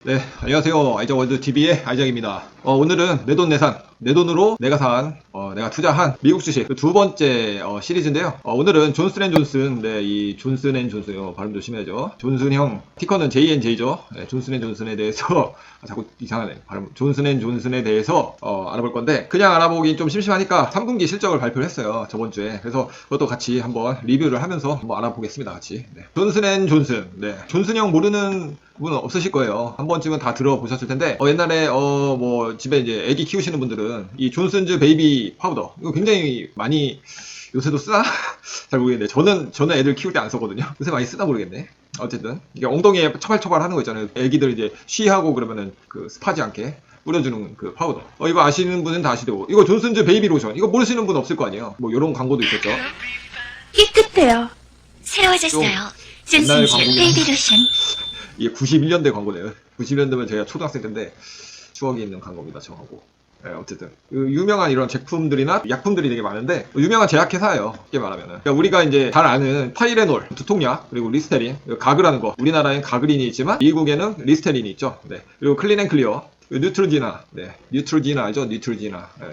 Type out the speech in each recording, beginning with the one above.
네, 안녕하세요. 아이작월드TV의 아이작입니다. 오늘은 내돈내산, 내 돈으로 내가 내가 투자한 미국 주식 그 두 번째 시리즈인데요. 오늘은 존슨앤존슨, 네, 이 존슨앤존슨요. 발음 조심해야죠. 존슨형, 티커는 JNJ죠. 네, 존슨앤존슨에 대해서, 자꾸 이상하네. 발음. 존슨앤존슨에 대해서, 알아볼 건데, 그냥 알아보긴 좀 심심하니까 3분기 실적을 발표를 했어요. 저번 주에. 그래서 그것도 같이 한번 리뷰를 하면서 한번 알아보겠습니다. 같이. 네. 존슨앤존슨, 네. 존슨형 모르는 분 없으실 거예요. 한 번쯤은 다 들어보셨을 텐데, 옛날에, 뭐, 집에 이제 애기 키우시는 분들은 이 존슨즈 베이비 파우더, 이거 굉장히 많이, 요새도 쓰나? 잘 모르겠네. 저는 애들 키울 때 안 썼거든요. 요새 많이 쓰나 모르겠네. 어쨌든. 이게 엉덩이에 처발처발 하는 거 있잖아요. 애기들 이제 쉬하고 그러면은 그 습하지 않게 뿌려주는 그 파우더. 이거 아시는 분은 다 아시고. 이거 존슨즈 베이비 로션. 이거 모르시는 분 없을 거 아니에요. 뭐, 요런 광고도 있었죠. 깨끗해요. 세워졌어요. 옛날 존슨즈 광고긴 베이비 로션. 이게 91년대 광고네요. 91년대면 제가 초등학생 때인데 추억이 있는 광고입니다. 저하고. 네, 어쨌든 유명한 이런 제품들이나 약품들이 되게 많은데 유명한 제약회사예요. 쉽게 말하면은. 그러니까 우리가 이제 잘 아는 타이레놀, 두통약, 그리고 리스테린, 가그라는 거. 우리나라엔 가그린이 있지만 미국에는 리스테린이 있죠. 네. 그리고 클린앤클리어. 뉴트로지나, 네, 뉴트로지나 알죠? 뉴트로지나. 네.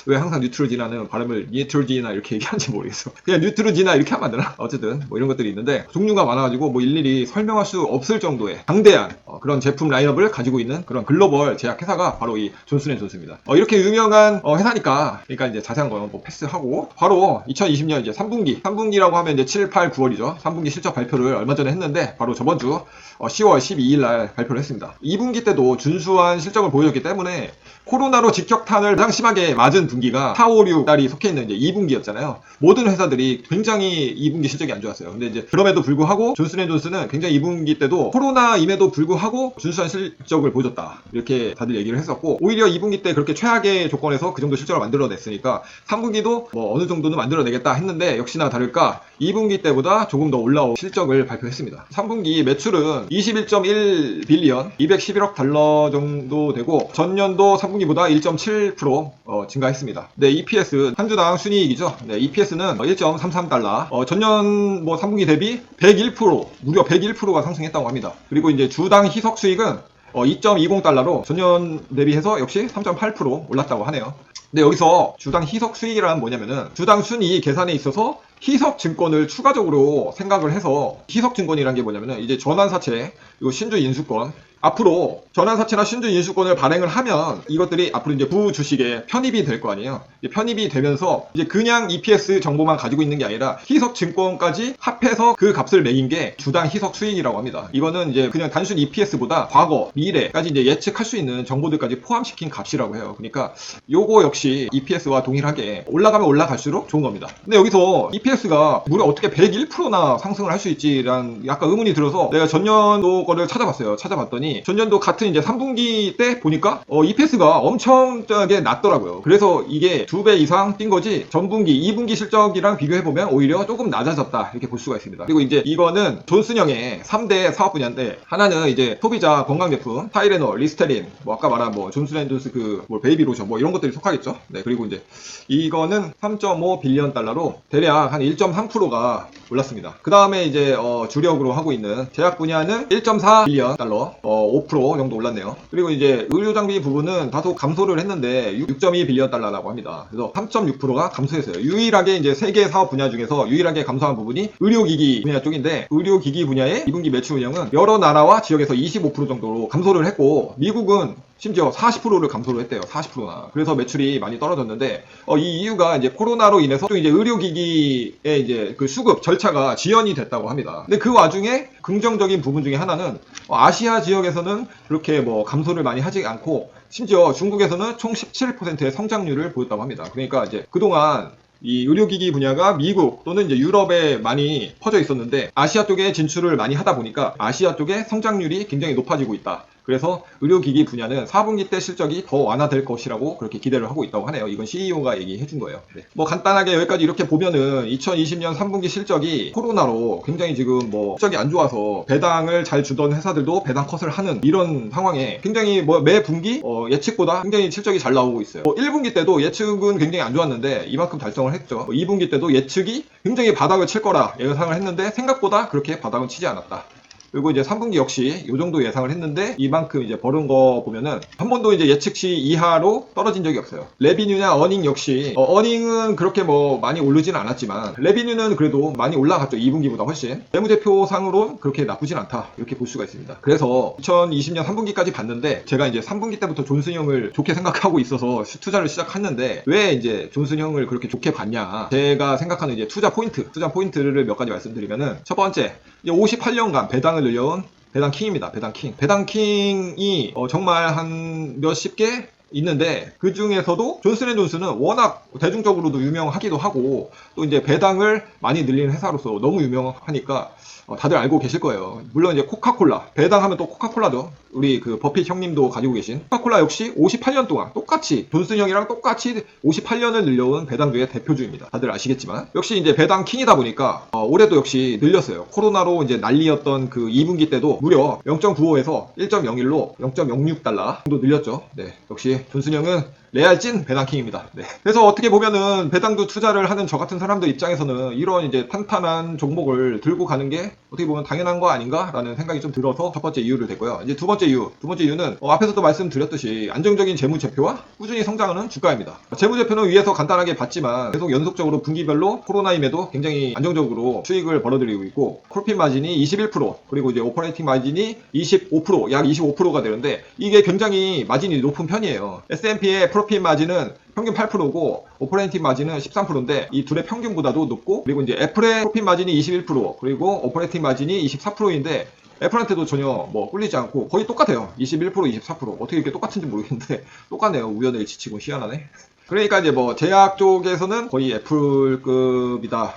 왜 항상 뉴트로지나는 발음을 뉴트로지나 이렇게 얘기하는지 모르겠어. 그냥 뉴트로지나 이렇게 하면 안 되나? 어쨌든 뭐 이런 것들이 있는데 종류가 많아가지고 뭐 일일이 설명할 수 없을 정도의 방대한 그런 제품 라인업을 가지고 있는 그런 글로벌 제약회사가 바로 이 존슨앤존슨입니다. 이렇게 유명한 회사니까 그러니까 이제 자세한 건 뭐 패스하고 바로 2020년 이제 3분기라고 하면 이제 7, 8, 9월이죠. 3분기 실적 발표를 얼마 전에 했는데 바로 저번 주 10월 12일 날 발표를 했습니다. 2분기 때도 준수한 실적을 보여줬기 때문에 코로나로 직격탄을 가장 심하게 맞은 분기가 4, 5, 6 달이 속해 있는 이제 2분기였잖아요. 모든 회사들이 굉장히 2분기 실적이 안 좋았어요. 근데 이제 그럼에도 불구하고 존슨앤존슨은 굉장히 2분기 때도 코로나임에도 불구하고 준수한 실적을 보여줬다. 이렇게 다들 얘기를 했었고 오히려 2분기 때 그렇게 최악의 조건에서 그 정도 실적을 만들어냈으니까 3분기도 뭐 어느 정도는 만들어내겠다 했는데 역시나 다를까 2분기 때보다 조금 더 올라온 실적을 발표했습니다. 3분기 매출은 21.1 빌리언, 211억 달러 정도 되고 전년도 3분기보다 1.7% 증가했습니다. 네, EPS 한 주당 순이익이죠. 네, EPS는 1.33달러. 전년 뭐 3분기 대비 101% 무려 101%가 상승했다고 합니다. 그리고 이제 주당 희석 수익은 2.20달러로 전년 대비해서 역시 3.8% 올랐다고 하네요. 근데 여기서 주당 희석 수익이란 뭐냐면은 주당 순이익 계산에 있어서 희석 증권을 추가적으로 생각을 해서 희석 증권이란 게 뭐냐면은 이제 전환사채, 그리고 신주 인수권 앞으로 전환사채나 신주 인수권을 발행을 하면 이것들이 앞으로 이제 부주식에 편입이 될 거 아니에요. 편입이 되면서 이제 그냥 EPS 정보만 가지고 있는 게 아니라 희석 증권까지 합해서 그 값을 매긴 게 주당 희석 수익이라고 합니다. 이거는 이제 그냥 단순 EPS보다 과거, 미래까지 이제 예측할 수 있는 정보들까지 포함시킨 값이라고 해요. 그러니까 요거 역시 EPS와 동일하게 올라가면 올라갈수록 좋은 겁니다. 근데 여기서 EPS가 무려 어떻게 101%나 상승을 할 수 있지란 약간 의문이 들어서 내가 전년도 거를 찾아봤더니 전년도 같은 이제 3분기 때 보니까 EPS가 엄청나게 낮더라고요. 그래서 이게 2배 이상 뛴 거지 전분기, 2분기 실적이랑 비교해보면 오히려 조금 낮아졌다 이렇게 볼 수가 있습니다. 그리고 이제 이거는 존슨형의 3대 사업 분야인데 하나는 이제 소비자 건강제품, 타이레놀, 리스테린, 뭐 아까 말한 뭐 존슨앤존슨 뭐 베이비 로션 뭐 이런 것들이 속하겠죠. 네, 그리고 이제 이거는 3.5 빌리언 달러로 대략 한 1.3%가 올랐습니다. 그 다음에 이제 주력으로 하고 있는 제약 분야는 1.4 빌리언 달러, 5% 정도 올랐네요. 그리고 이제 의료장비 부분은 다소 감소를 했는데 6.2 빌리언 달러라고 합니다. 그래서 3.6%가 감소했어요. 유일하게 이제 세 개 사업 분야 중에서 유일하게 감소한 부분이 의료기기 분야 쪽인데 의료기기 분야의 2분기 매출 운영은 여러 나라와 지역에서 25% 정도로 감소를 했고 미국은 심지어 40%를 감소를 했대요. 40%나. 그래서 매출이 많이 떨어졌는데 이 이유가 이제 코로나로 인해서 또 이제 의료기기의 이제 그 수급 절차가 지연이 됐다고 합니다. 근데 그 와중에 긍정적인 부분 중에 하나는 아시아 지역에서는 그렇게 뭐 감소를 많이 하지 않고 심지어 중국에서는 총 17%의 성장률을 보였다고 합니다. 그러니까 이제 그동안 이 의료기기 분야가 미국 또는 이제 유럽에 많이 퍼져 있었는데 아시아 쪽에 진출을 많이 하다 보니까 아시아 쪽의 성장률이 굉장히 높아지고 있다. 그래서 의료기기 분야는 4분기 때 실적이 더 완화될 것이라고 그렇게 기대를 하고 있다고 하네요. 이건 CEO가 얘기해 준 거예요. 네. 뭐 간단하게 여기까지 이렇게 보면은 2020년 3분기 실적이 코로나로 굉장히 지금 뭐 실적이 안 좋아서 배당을 잘 주던 회사들도 배당 컷을 하는 이런 상황에 굉장히 뭐 매 분기 예측보다 굉장히 실적이 잘 나오고 있어요. 1분기 때도 예측은 굉장히 안 좋았는데 이만큼 달성을 했죠. 2분기 때도 예측이 굉장히 바닥을 칠 거라 예상을 했는데 생각보다 그렇게 바닥은 치지 않았다. 그리고 이제 3분기 역시 이 정도 예상을 했는데 이만큼 이제 벌은 거 보면은 한 번도 이제 예측치 이하로 떨어진 적이 없어요. 레비뉴나 어닝 역시 어닝은 그렇게 뭐 많이 오르지는 않았지만 레비뉴는 그래도 많이 올라갔죠. 2분기보다 훨씬. 재무제표상으로 그렇게 나쁘진 않다. 이렇게 볼 수가 있습니다. 그래서 2020년 3분기까지 봤는데 제가 이제 3분기 때부터 존슨형을 좋게 생각하고 있어서 투자를 시작했는데 왜 이제 존슨형을 그렇게 좋게 봤냐. 제가 생각하는 이제 투자 포인트를 몇 가지 말씀드리면은 첫 번째, 이제 58년간 배당을 늘려온 배당킹입니다. 배당킹. 배당킹이 정말 한 몇십 개 있는데 그 중에서도 존슨앤존슨은 워낙 대중적으로도 유명하기도 하고 또 이제 배당을 많이 늘리는 회사로서 너무 유명하니까 다들 알고 계실 거예요. 물론 이제 코카콜라, 배당하면 또 코카콜라죠. 우리 그 버핏 형님도 가지고 계신 코카콜라 역시 58년 동안 똑같이 존슨 형이랑 똑같이 58년을 늘려온 배당주의 대표주입니다. 다들 아시겠지만 역시 이제 배당 킹이다 보니까 올해도 역시 늘렸어요. 코로나로 이제 난리였던 그 2분기 때도 무려 0.95에서 1.01로 0.06달러 정도 늘렸죠. 네, 역시 존슨 형은 레알 찐 배당킹입니다. 네. 그래서 어떻게 보면은 배당주 투자를 하는 저 같은 사람들 입장에서는 이런 이제 탄탄한 종목을 들고 가는 게 어떻게 보면 당연한 거 아닌가라는 생각이 좀 들어서 첫 번째 이유를 댔고요. 이제 두 번째 이유는 앞에서도 말씀드렸듯이 안정적인 재무제표와 꾸준히 성장하는 주가입니다. 재무제표는 위에서 간단하게 봤지만 계속 연속적으로 분기별로 코로나임에도 굉장히 안정적으로 수익을 벌어들이고 있고 프로핏 마진이 21% 그리고 이제 오퍼레이팅 마진이 25% 약 25%가 되는데 이게 굉장히 마진이 높은 편이에요. S&P의 프로핏 마진은 평균 8%고 오퍼레이팅 마진은 13%인데 이 둘의 평균보다도 높고 그리고 이제 애플의 프로핏 마진이 21% 그리고 오퍼레이팅 마진이 24%인데 애플한테도 전혀 뭐 꿀리지 않고 거의 똑같아요. 21% 24% 어떻게 이렇게 똑같은지 모르겠는데 똑같네요. 우연을 지치고 희한하네. 그러니까 이제 뭐 제약 쪽에서는 거의 애플급이다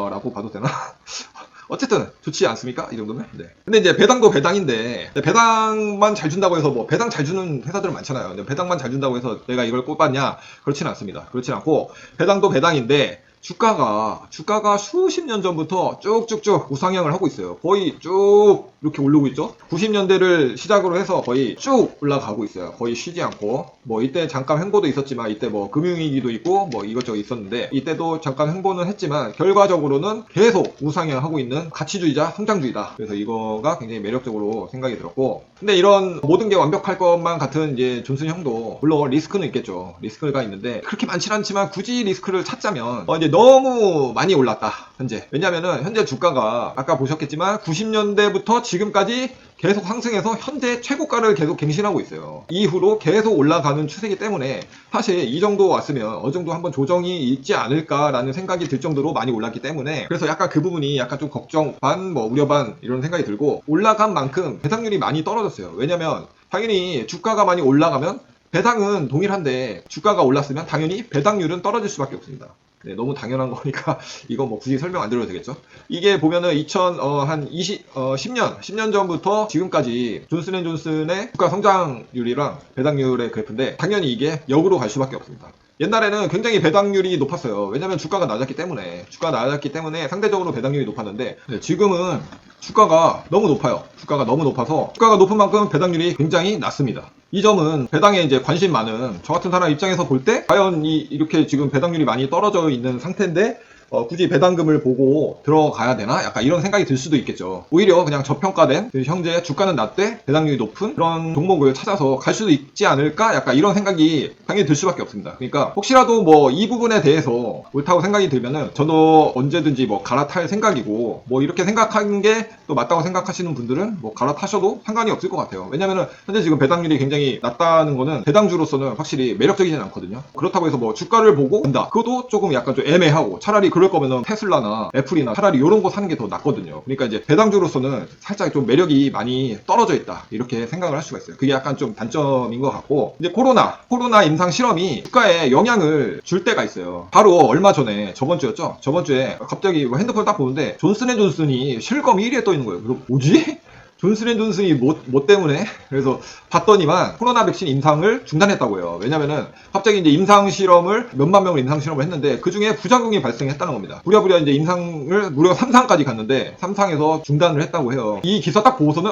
라고 봐도 되나? 어쨌든 좋지 않습니까? 이 정도면. 네. 근데 이제 배당도 배당인데 배당만 잘 준다고 해서 뭐 배당 잘 주는 회사들은 많잖아요. 근데 배당만 잘 준다고 해서 내가 이걸 꼽았냐? 그렇지는 않습니다. 그렇지는 않고 배당도 배당인데 주가가 수십 년 전부터 쭉쭉쭉 우상향을 하고 있어요. 거의 쭉 이렇게 오르고 있죠. 90년대를 시작으로 해서 거의 쭉 올라가고 있어요. 거의 쉬지 않고. 뭐 이때 잠깐 횡보도 있었지만 이때 뭐 금융위기도 있고 뭐 이것저것 있었는데 이때도 잠깐 횡보는 했지만 결과적으로는 계속 우상향하고 있는 가치주의자 성장주의다. 그래서 이거가 굉장히 매력적으로 생각이 들었고 근데 이런 모든 게 완벽할 것만 같은 이제 존슨 형도 물론 리스크는 있겠죠. 리스크가 있는데 그렇게 많지는 않지만 굳이 리스크를 찾자면 이제 너무 많이 올랐다. 현재. 왜냐면은 현재 주가가 아까 보셨겠지만 90년대부터 지금까지 계속 상승해서 현재 최고가를 계속 갱신하고 있어요. 이후로 계속 올라가는 추세이기 때문에 사실 이 정도 왔으면 어느 정도 한번 조정이 있지 않을까라는 생각이 들 정도로 많이 올랐기 때문에 그래서 약간 그 부분이 약간 좀 걱정 반 뭐 우려 반 이런 생각이 들고 올라간 만큼 배당률이 많이 떨어졌어요. 왜냐면 당연히 주가가 많이 올라가면 배당은 동일한데 주가가 올랐으면 당연히 배당률은 떨어질 수밖에 없습니다. 네, 너무 당연한 거니까 이거 뭐 굳이 설명 안 드려도 되겠죠. 이게 보면은 10년 전부터 지금까지 존슨앤존슨의 주가 성장률이랑 배당률의 그래프인데 당연히 이게 역으로 갈 수밖에 없습니다. 옛날에는 굉장히 배당률이 높았어요. 왜냐면 주가가 낮았기 때문에 상대적으로 배당률이 높았는데 지금은 주가가 너무 높아요. 주가가 너무 높아서 주가가 높은 만큼 배당률이 굉장히 낮습니다. 이 점은 배당에 이제 관심 많은 저 같은 사람 입장에서 볼 때 과연 이렇게 지금 배당률이 많이 떨어져 있는 상태인데 굳이 배당금을 보고 들어가야 되나? 약간 이런 생각이 들 수도 있겠죠. 오히려 그냥 저평가된 현재 주가는 낮되 배당률이 높은 그런 종목을 찾아서 갈 수도 있지 않을까? 약간 이런 생각이 당연히 들 수밖에 없습니다. 그러니까 혹시라도 뭐 이 부분에 대해서 옳다고 생각이 들면은 저도 언제든지 뭐 갈아탈 생각이고 뭐 이렇게 생각하는 게 또 맞다고 생각하시는 분들은 뭐 갈아타셔도 상관이 없을 것 같아요. 왜냐면은 현재 지금 배당률이 굉장히 낮다는 거는 배당주로서는 확실히 매력적이진 않거든요. 그렇다고 해서 뭐 주가를 보고 본다. 그것도 조금 약간 좀 애매하고 차라리 그럴 거면은 테슬라나 애플이나 차라리 이런 거 사는 게 더 낫거든요. 그러니까 이제 배당주로서는 살짝 좀 매력이 많이 떨어져 있다. 이렇게 생각을 할 수가 있어요. 그게 약간 좀 단점인 것 같고 이제 코로나 임상 실험이 주가에 영향을 줄 때가 있어요. 바로 얼마 전에 저번 주였죠. 저번 주에 갑자기 핸드폰 딱 보는데 존슨앤존슨이 실검 1위에 떠 있는 거예요. 그럼 뭐지? 존슨앤존슨이 뭐 때문에? 그래서 봤더니만 코로나 백신 임상을 중단했다고요. 왜냐면은 갑자기 이제 임상 실험을 몇만 명을 임상 실험을 했는데 그 중에 부작용이 발생했다는 겁니다. 부랴부랴 이제 임상을 무려 3상까지 갔는데 3상에서 중단을 했다고 해요. 이 기사 딱 보고서는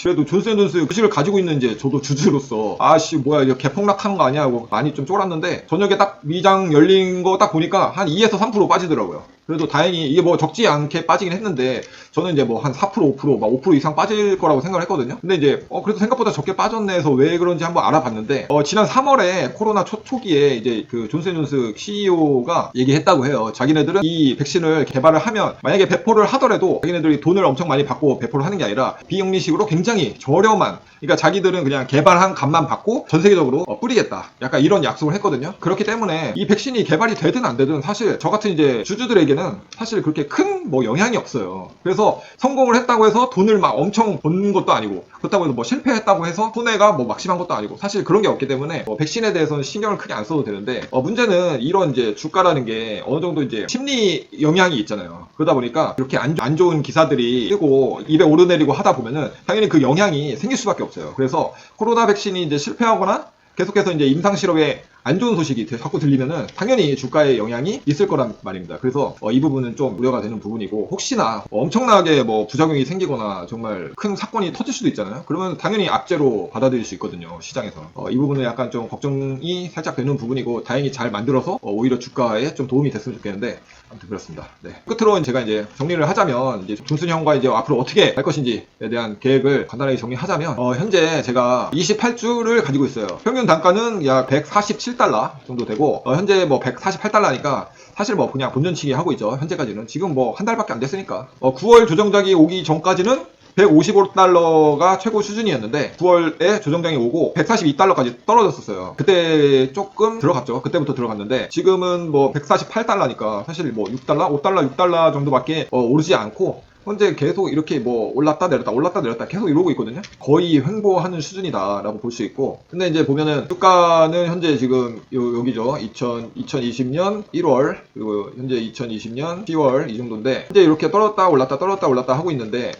그래도 존슨앤존슨 그식을 가지고 있는 이제 저도 주주로서 뭐야 이거 개폭락하는 거 아니야 하고 많이 좀 쫄았는데 저녁에 딱 미장 열린 거 딱 보니까 한 2에서 3% 빠지더라고요. 그래도 다행히 이게 뭐 적지 않게 빠지긴 했는데 저는 이제 뭐 한 4%, 5%, 막 5% 이상 빠질 거라고 생각을 했거든요. 근데 이제 그래도 생각보다 적게 빠졌네 해서 왜 그런지 한번 알아봤는데 지난 3월에 코로나 초기에 이제 그 존슨앤존슨 CEO가 얘기했다고 해요. 자기네들은 이 백신을 개발을 하면 만약에 배포를 하더라도 자기네들이 돈을 엄청 많이 받고 배포를 하는 게 아니라 비영리식으로 굉장히 저렴한, 그러니까 자기들은 그냥 개발한 값만 받고 전 세계적으로 뿌리겠다. 약간 이런 약속을 했거든요. 그렇기 때문에 이 백신이 개발이 되든 안 되든 사실 저 같은 이제 주주들에게는 사실 그렇게 큰 뭐 영향이 없어요. 그래서 성공을 했다고 해서 돈을 막 엄청 번 것도 아니고 그렇다고 해서 뭐 실패했다고 해서 손해가 뭐 막심한 것도 아니고 사실 그런 게 없기 때문에 백신에 대해서는 신경을 크게 안 써도 되는데 문제는 이런 이제 주가라는 게 어느 정도 이제 심리 영향이 있잖아요. 그러다 보니까 이렇게 안 좋은 기사들이 뜨고 입에 오르내리고 하다 보면은 당연히 그 영향이 생길 수밖에 없어요. 그래서 코로나 백신이 이제 실패하거나 계속해서 이제 임상 실험에 안 좋은 소식이 자꾸 들리면은 당연히 주가에 영향이 있을 거란 말입니다. 그래서 이 부분은 좀 우려가 되는 부분이고, 혹시나 엄청나게 뭐 부작용이 생기거나 정말 큰 사건이 터질 수도 있잖아요. 그러면 당연히 악재로 받아들일 수 있거든요, 시장에서. 이 부분은 약간 좀 걱정이 살짝 되는 부분이고, 다행히 잘 만들어서 오히려 주가에 좀 도움이 됐으면 좋겠는데, 아무튼 그렇습니다. 네. 끝으로 제가 이제 정리를 하자면 이제 존슨 형과 이제 앞으로 어떻게 할 것인지에 대한 계획을 간단하게 정리하자면 현재 제가 28주를 가지고 있어요. 평균 단가는 약 147달러 정도 되고 현재 뭐 148달러니까 사실 뭐 그냥 본전치기 하고 있죠. 현재까지는 지금 뭐 한 달밖에 안 됐으니까 9월 조정작이 오기 전까지는 155달러가 최고 수준이었는데 9월에 조정장이 오고 142달러까지 떨어졌었어요. 그때 조금 들어갔죠. 그때부터 들어갔는데 지금은 뭐 148달러니까 사실 뭐 6달러, 5달러, 6달러 정도밖에 오르지 않고 현재 계속 이렇게 뭐 올랐다 내렸다 계속 이러고 있거든요. 거의 횡보하는 수준이다라고 볼 수 있고, 근데 이제 보면은 주가는 현재 지금 여기죠. 2020년 1월 그리고 현재 2020년 10월 이 정도인데 현재 이렇게 떨어졌다 올랐다 하고 있는데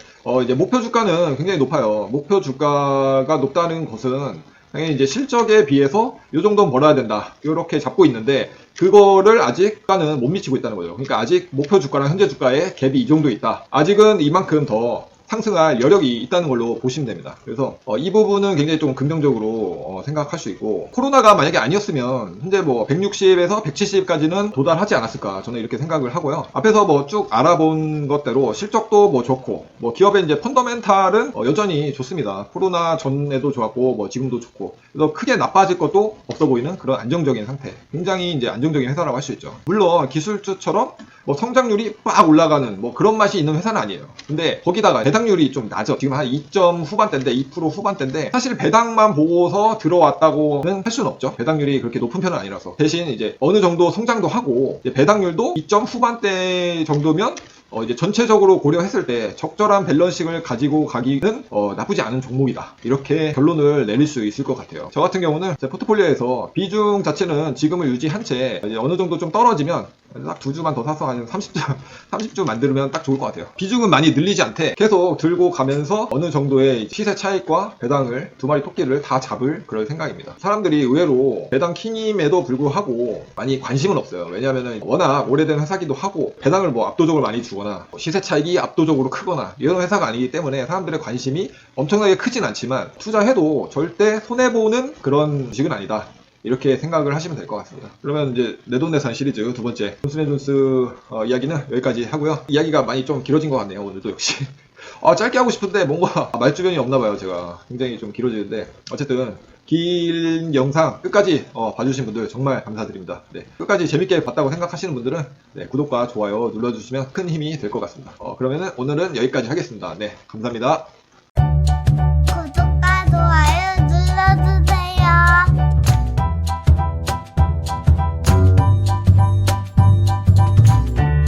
이제 목표 주가는 굉장히 높아요. 목표 주가가 높다는 것은 당연히 이제 실적에 비해서 이 정도는 벌어야 된다, 이렇게 잡고 있는데 그거를 아직까지는 못 미치고 있다는 거죠. 그러니까 아직 목표 주가랑 현재 주가의 갭이 이 정도 있다. 아직은 이만큼 더 상승할 여력이 있다는 걸로 보시면 됩니다. 그래서 이 부분은 굉장히 좀 긍정적으로 생각할 수 있고, 코로나가 만약에 아니었으면 현재 뭐 160에서 170까지는 도달하지 않았을까, 저는 이렇게 생각을 하고요. 앞에서 뭐 쭉 알아본 것대로 실적도 뭐 좋고, 뭐 기업의 이제 펀더멘탈은 여전히 좋습니다. 코로나 전에도 좋았고 뭐 지금도 좋고, 그래서 크게 나빠질 것도 없어 보이는 그런 안정적인 상태, 굉장히 이제 안정적인 회사라고 할 수 있죠. 물론 기술주처럼 뭐 성장률이 빡 올라가는 뭐 그런 맛이 있는 회사는 아니에요. 근데 거기다가 배당률이 좀 낮아. 지금 한 2점 후반대인데 2% 후반대인데 사실 배당만 보고서 들어왔다고는 할 수는 없죠. 배당률이 그렇게 높은 편은 아니라서. 대신 이제 어느 정도 성장도 하고 배당률도 2점 후반대 정도면 이제 전체적으로 고려했을 때 적절한 밸런싱을 가지고 가기는 나쁘지 않은 종목이다, 이렇게 결론을 내릴 수 있을 것 같아요. 저 같은 경우는 제 포트폴리오에서 비중 자체는 지금을 유지한 채 이제 어느 정도 좀 떨어지면 딱 2주만 더 사서 한 30주 만들면 딱 좋을 것 같아요. 비중은 많이 늘리지 않되 계속 들고 가면서 어느 정도의 시세 차익과 배당을 두 마리 토끼를 다 잡을 그럴 생각입니다. 사람들이 의외로 배당 킹임에도 불구하고 많이 관심은 없어요. 왜냐하면 워낙 오래된 회사기도 하고 배당을 뭐 압도적으로 많이 주거나 시세 차익이 압도적으로 크거나 이런 회사가 아니기 때문에 사람들의 관심이 엄청나게 크진 않지만 투자해도 절대 손해보는 그런 주식은 아니다, 이렇게 생각을 하시면 될 것 같습니다. 그러면 이제 내돈내산 시리즈 두 번째 존슨앤존슨 이야기는 여기까지 하고요. 이야기가 많이 좀 길어진 것 같네요, 오늘도 역시. 짧게 하고 싶은데 뭔가 말주변이 없나봐요. 제가 굉장히 좀 길어지는데 어쨌든 긴 영상 끝까지 봐주신 분들 정말 감사드립니다. 네, 끝까지 재밌게 봤다고 생각하시는 분들은 구독과 좋아요 눌러주시면 큰 힘이 될 것 같습니다. 그러면은 오늘은 여기까지 하겠습니다. 네, 감사합니다.